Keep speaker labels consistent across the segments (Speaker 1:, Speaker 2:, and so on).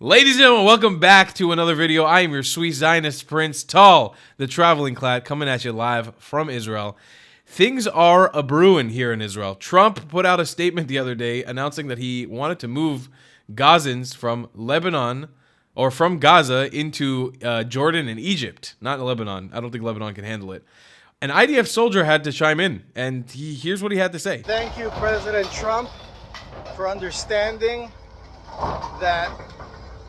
Speaker 1: Ladies and gentlemen, welcome back to another video. I am your sweet Zionist prince, Tal, the traveling clad, coming at you live from Israel. Things are a-brewing here in Israel. Trump put out a statement the other day announcing that he wanted to move Gazans from Lebanon, or from Gaza, into Jordan and Egypt. Not Lebanon. I don't think Lebanon can handle it. An IDF soldier had to chime in, and here's what he had to say.
Speaker 2: Thank you, President Trump, for understanding that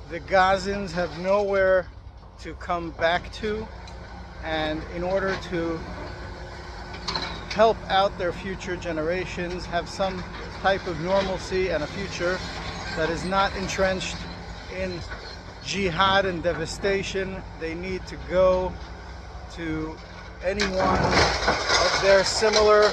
Speaker 2: the Gazans have nowhere to come back to, and in order to help out their future generations, have some type of normalcy and a future that is not entrenched in jihad and devastation, they need to go to anyone of their similar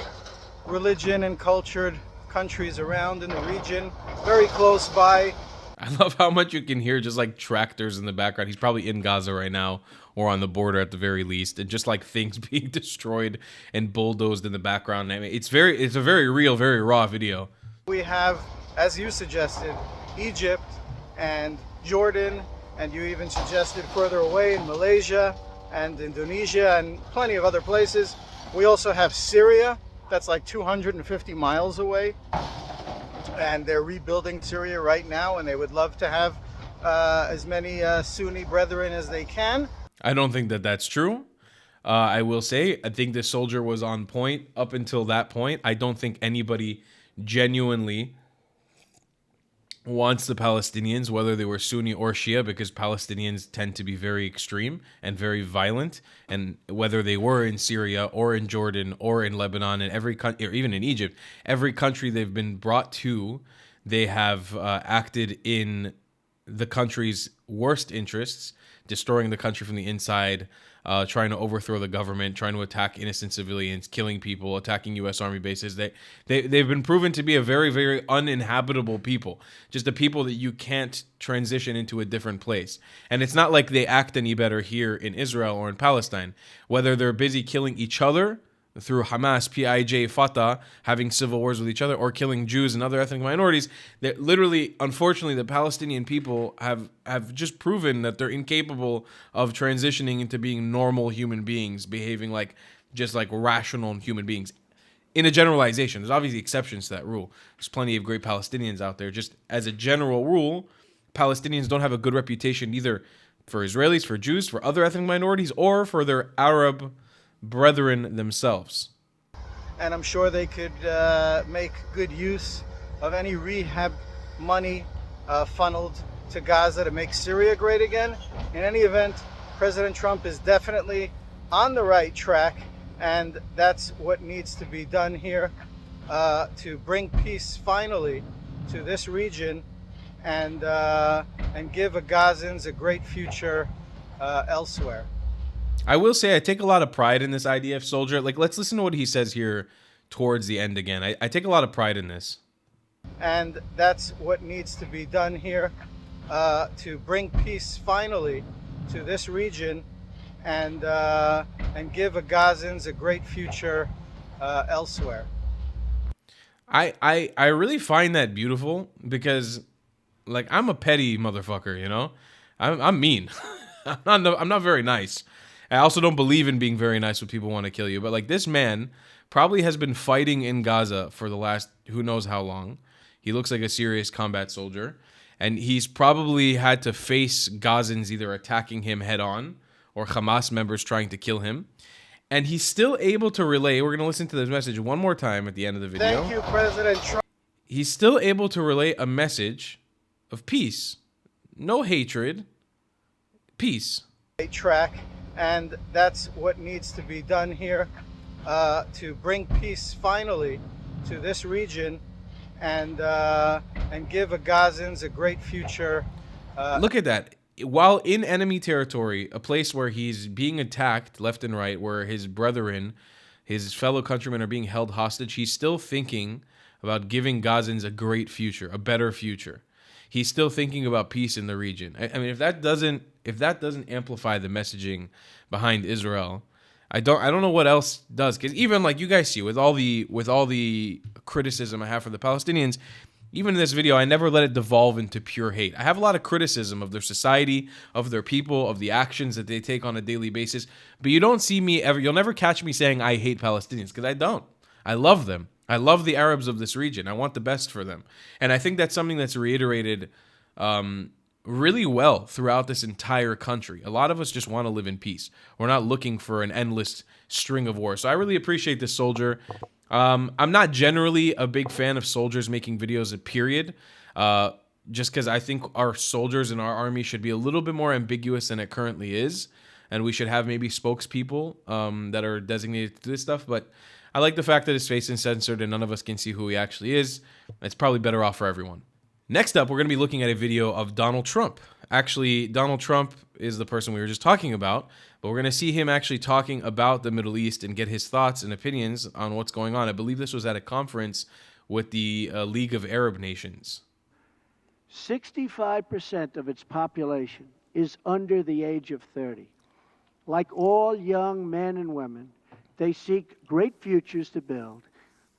Speaker 2: religion and cultured countries around in the region, very close by.
Speaker 1: I love how much you can hear just like tractors in the background. He's probably in Gaza right now, or on the border at the very least, and just like things being destroyed and bulldozed in the background. I mean, it's a very real, very raw video.
Speaker 2: We have, as you suggested, Egypt and Jordan, and you even suggested further away in Malaysia and Indonesia and plenty of other places. We also have Syria, that's like 250 miles away. And they're rebuilding Syria right now, and they would love to have as many Sunni brethren as they can.
Speaker 1: I don't think that that's true. I will say, I think this soldier was on point up until that point. I don't think anybody genuinely wants the Palestinians, whether they were Sunni or Shia, because Palestinians tend to be very extreme and very violent. And whether they were in Syria or in Jordan or in Lebanon and every country, or even in Egypt, every country they've been brought to, they have acted in the country's worst interests, destroying the country from the inside, trying to overthrow the government, trying to attack innocent civilians, killing people, attacking U.S. Army bases. They've been proven to be a very, very uninhabitable people, just a people that you can't transition into a different place. And it's not like they act any better here in Israel or in Palestine. Whether they're busy killing each other through Hamas, PIJ, Fatah, having civil wars with each other, or killing Jews and other ethnic minorities, that literally, unfortunately, the Palestinian people have just proven that they're incapable of transitioning into being normal human beings, behaving like just like rational human beings. In a generalization, there's obviously exceptions to that rule. There's plenty of great Palestinians out there. Just as a general rule, Palestinians don't have a good reputation either for Israelis, for Jews, for other ethnic minorities, or for their Arab brethren themselves.
Speaker 2: And I'm sure they could make good use of any rehab money funneled to Gaza to make Syria great again. In any event, President Trump is definitely on the right track, and that's what needs to be done here to bring peace finally to this region and give the Gazans a great future elsewhere.
Speaker 1: I will say I take a lot of pride in this IDF soldier. Like, let's listen to what he says here towards the end again. I take a lot of pride in this.
Speaker 2: And that's what needs to be done here to bring peace finally to this region and give the Gazans a great future elsewhere.
Speaker 1: I really find that beautiful because, like, I'm a petty motherfucker, you know? I'm mean. I'm not very nice. I also don't believe in being very nice when people want to kill you. But like, this man probably has been fighting in Gaza for the last who knows how long. He looks like a serious combat soldier. And he's probably had to face Gazans either attacking him head on or Hamas members trying to kill him. And he's still able to relay. We're going to listen to this message one more time at the end of the video.
Speaker 2: Thank you, President Trump.
Speaker 1: He's still able to relay a message of peace. No hatred. Peace.
Speaker 2: Track. And that's what needs to be done here to bring peace finally to this region and give the Gazans a great future.
Speaker 1: Look at that. While in enemy territory, a place where he's being attacked left and right, where his brethren, his fellow countrymen are being held hostage, he's still thinking about giving Gazans a great future, a better future. He's still thinking about peace in the region. I mean, if that doesn't amplify the messaging behind Israel, I don't know what else does. Because even like you guys see with all the criticism I have for the Palestinians, even in this video, I never let it devolve into pure hate. I have a lot of criticism of their society, of their people, of the actions that they take on a daily basis. But you don't see me ever, you'll never catch me saying I hate Palestinians, because I don't. I love them. I love the Arabs of this region. I want the best for them. And I think that's something that's reiterated really well throughout this entire country. A lot of us just want to live in peace. We're not looking for an endless string of war. So I really appreciate this soldier. I'm not generally a big fan of soldiers making videos, period. Just because I think our soldiers in our army should be a little bit more ambiguous than it currently is. And we should have maybe spokespeople that are designated to do this stuff. But I like the fact that his face is censored and none of us can see who he actually is. It's probably better off for everyone. Next up, we're going to be looking at a video of Donald Trump. Actually, Donald Trump is the person we were just talking about, but we're going to see him actually talking about the Middle East and get his thoughts and opinions on what's going on. I believe this was at a conference with the League of Arab Nations.
Speaker 3: 65% of its population is under the age of 30. Like all young men and women, they seek great futures to build,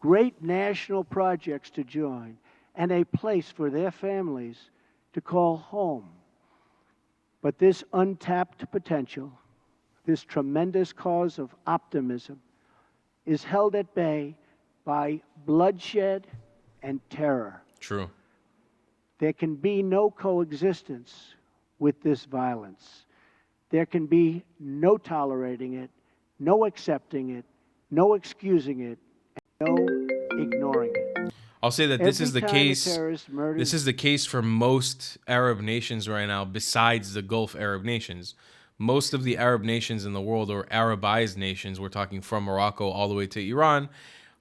Speaker 3: great national projects to join, and a place for their families to call home. But this untapped potential, this tremendous cause of optimism, is held at bay by bloodshed and terror.
Speaker 1: True.
Speaker 3: There can be no coexistence with this violence. There can be no tolerating it, no accepting it, no excusing it, and no ignoring it.
Speaker 1: I'll say that this is the case. This is the case for most Arab nations right now, besides the Gulf Arab nations. Most of the Arab nations in the world, or Arabized nations, we're talking from Morocco all the way to Iran,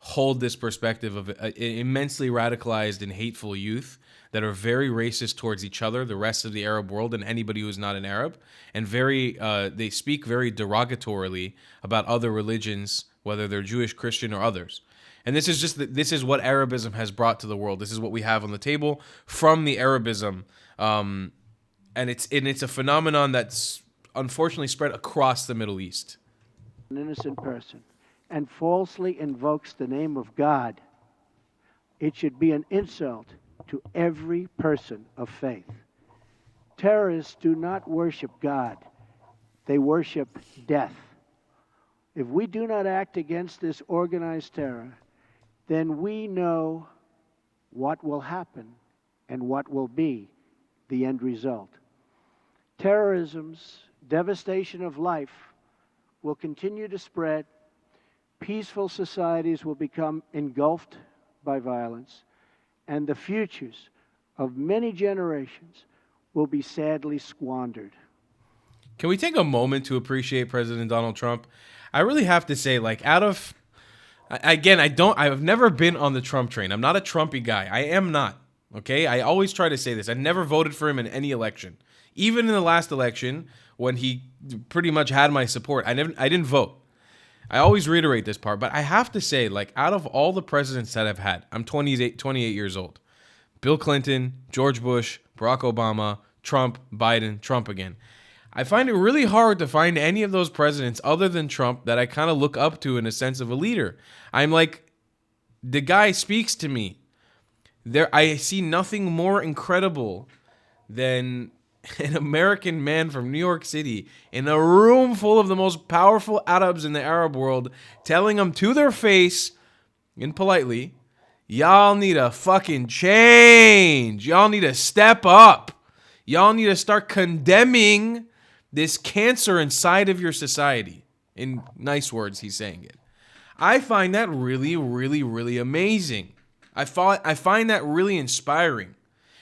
Speaker 1: hold this perspective of immensely radicalized and hateful youth that are very racist towards each other, the rest of the Arab world, and anybody who's not an Arab, and they speak very derogatorily about other religions, whether they're Jewish, Christian, or others. And this is what Arabism has brought to the world. This is what we have on the table from the Arabism, and it's a phenomenon that's unfortunately spread across the Middle East.
Speaker 3: An innocent person and falsely invokes the name of God, it should be an insult to every person of faith. Terrorists do not worship God. They worship death. If we do not act against this organized terror, then we know what will happen and what will be the end result. Terrorism's devastation of life will continue to spread. Peaceful societies will become engulfed by violence, and the futures of many generations will be sadly squandered.
Speaker 1: Can we take a moment to appreciate President Donald Trump? I really have to say, I've never been on the Trump train. I'm not a Trumpy guy. I am not. Okay? I always try to say this. I never voted for him in any election. Even in the last election, when he pretty much had my support, I didn't vote. I always reiterate this part, but I have to say, out of all the presidents that I've had, I'm 28 years old. Bill Clinton, George Bush, Barack Obama, Trump, Biden, Trump again. I find it really hard to find any of those presidents other than Trump that I kind of look up to in a sense of a leader. I'm like, the guy speaks to me. I see nothing more incredible than an American man from New York City in a room full of the most powerful Arabs in the Arab world, telling them to their face, and politely, y'all need to fucking change. Y'all need to step up. Y'all need to start condemning this cancer inside of your society. In nice words, he's saying it. I find that really, really, really amazing. I find that really inspiring.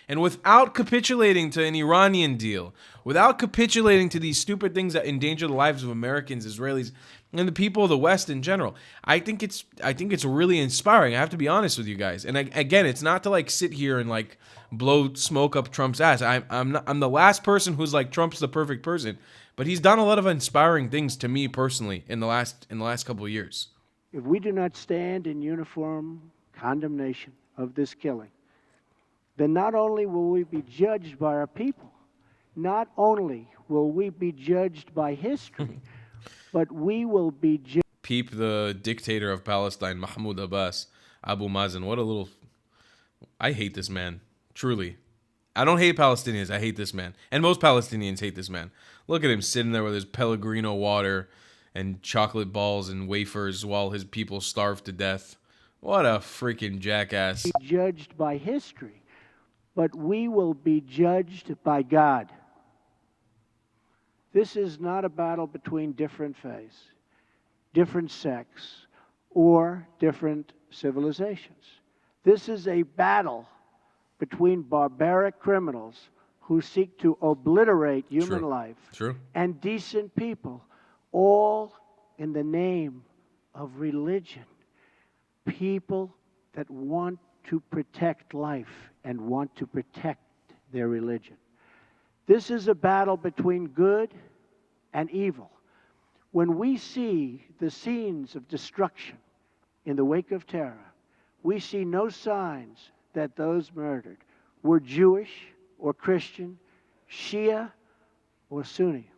Speaker 1: And without capitulating to an Iranian deal, without capitulating to these stupid things that endanger the lives of Americans, Israelis, and the people of the West in general, I think it's really inspiring. I have to be honest with you guys. And again, it's not to sit here and blow smoke up Trump's ass. I'm the last person who's Trump's the perfect person, but he's done a lot of inspiring things to me personally in the last couple of years.
Speaker 3: If we do not stand in uniform condemnation of this killing, then not only will we be judged by our people, not only will we be judged by history, but we will be judged.
Speaker 1: Peep the dictator of Palestine, Mahmoud Abbas, Abu Mazen. What I hate this man. Truly. I don't hate Palestinians. I hate this man. And most Palestinians hate this man. Look at him sitting there with his Pellegrino water and chocolate balls and wafers while his people starve to death. What a freaking jackass.
Speaker 3: Judged by history, but we will be judged by God. This is not a battle between different faiths, different sects, or different civilizations. This is a battle between barbaric criminals who seek to obliterate human life and decent people, all in the name of religion. People that want to protect life and want to protect their religion. This is a battle between good and evil. When we see the scenes of destruction in the wake of terror, we see no signs that those murdered were Jewish or Christian, Shia or Sunni.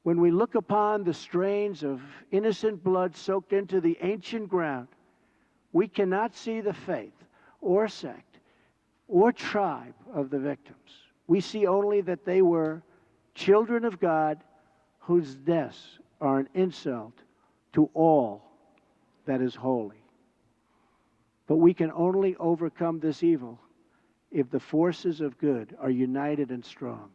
Speaker 3: When we look upon the strains of innocent blood soaked into the ancient ground, we cannot see the faith or sect or tribe of the victims. We see only that they were children of God whose deaths are an insult to all that is holy. But we can only overcome this evil if the forces of good are united and strong,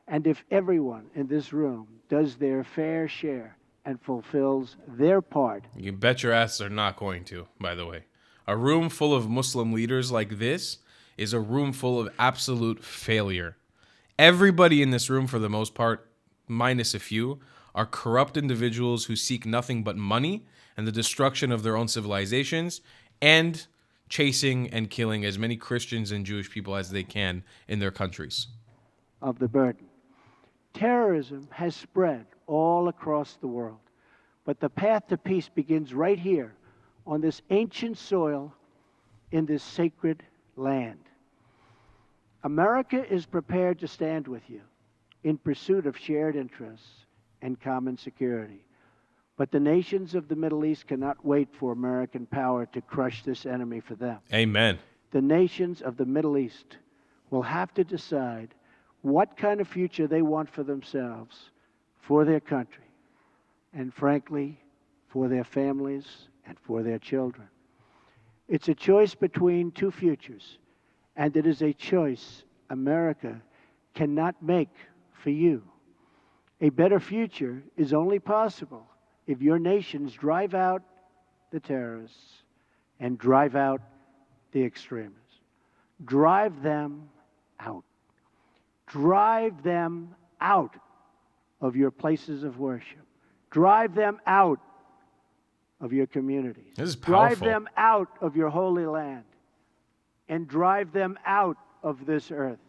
Speaker 3: and if everyone in this room does their fair share and fulfills their part.
Speaker 1: You bet your ass they're not going to, by the way. A room full of Muslim leaders like this is a room full of absolute failure. Everybody in this room, for the most part, minus a few, are corrupt individuals who seek nothing but money and the destruction of their own civilizations and chasing and killing as many Christians and Jewish people as they can in their countries.
Speaker 3: Of the burden. Terrorism has spread all across the world, but the path to peace begins right here on this ancient soil in this sacred land. America is prepared to stand with you in pursuit of shared interests and common security. But the nations of the Middle East cannot wait for American power to crush this enemy for them.
Speaker 1: Amen.
Speaker 3: The nations of the Middle East will have to decide what kind of future they want for themselves, for their country, and frankly, for their families and for their children. It's a choice between two futures, and it is a choice America cannot make for you. A better future is only possible if your nations drive out the terrorists and drive out the extremists. Drive them out. Drive them out of your places of worship. Drive them out of your communities.
Speaker 1: This is powerful.
Speaker 3: Drive them out of your holy land. And drive them out of this earth.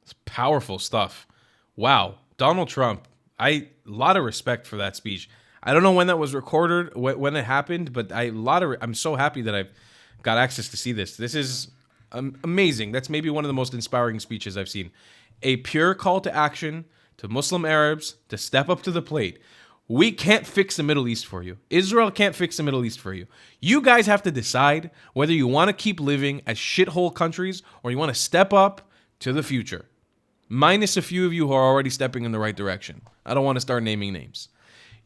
Speaker 1: It's powerful stuff. Wow. Donald Trump, a lot of respect for that speech. I don't know when that was recorded, when it happened, but I'm so happy that I've got access to see this. This is amazing. That's maybe one of the most inspiring speeches I've seen. A pure call to action to Muslim Arabs to step up to the plate. We can't fix the Middle East for you. Israel can't fix the Middle East for you. You guys have to decide whether you want to keep living as shithole countries or you want to step up to the future. Minus a few of you who are already stepping in the right direction. I don't want to start naming names.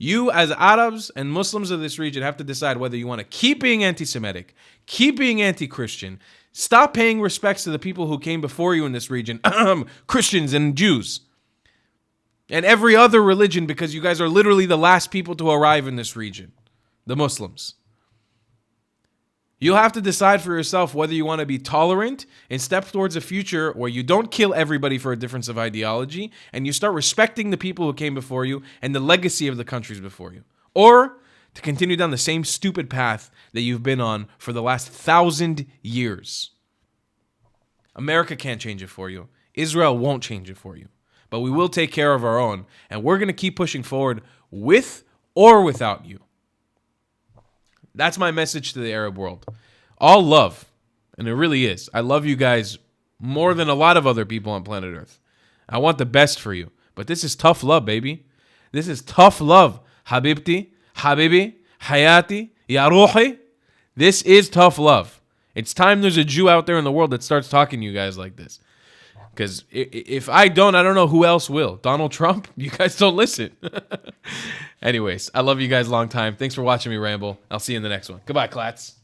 Speaker 1: You, as Arabs and Muslims of this region, have to decide whether you want to keep being anti-Semitic, keep being anti-Christian, stop paying respects to the people who came before you in this region, Christians and Jews, and every other religion, because you guys are literally the last people to arrive in this region, the Muslims. You'll have to decide for yourself whether you want to be tolerant and step towards a future where you don't kill everybody for a difference of ideology and you start respecting the people who came before you and the legacy of the countries before you. Or to continue down the same stupid path that you've been on for the last 1,000 years. America can't change it for you. Israel won't change it for you. But we will take care of our own, and we're going to keep pushing forward with or without you. That's my message to the Arab world. All love, and it really is. I love you guys more than a lot of other people on planet Earth. I want the best for you. But this is tough love, baby. This is tough love. Habibti, Habibi, Hayati, Ya Ruhi. This is tough love. It's time there's a Jew out there in the world that starts talking to you guys like this. Because if I don't know who else will. Donald Trump? You guys don't listen. Anyways, I love you guys long time. Thanks for watching me ramble. I'll see you in the next one. Goodbye, Clats.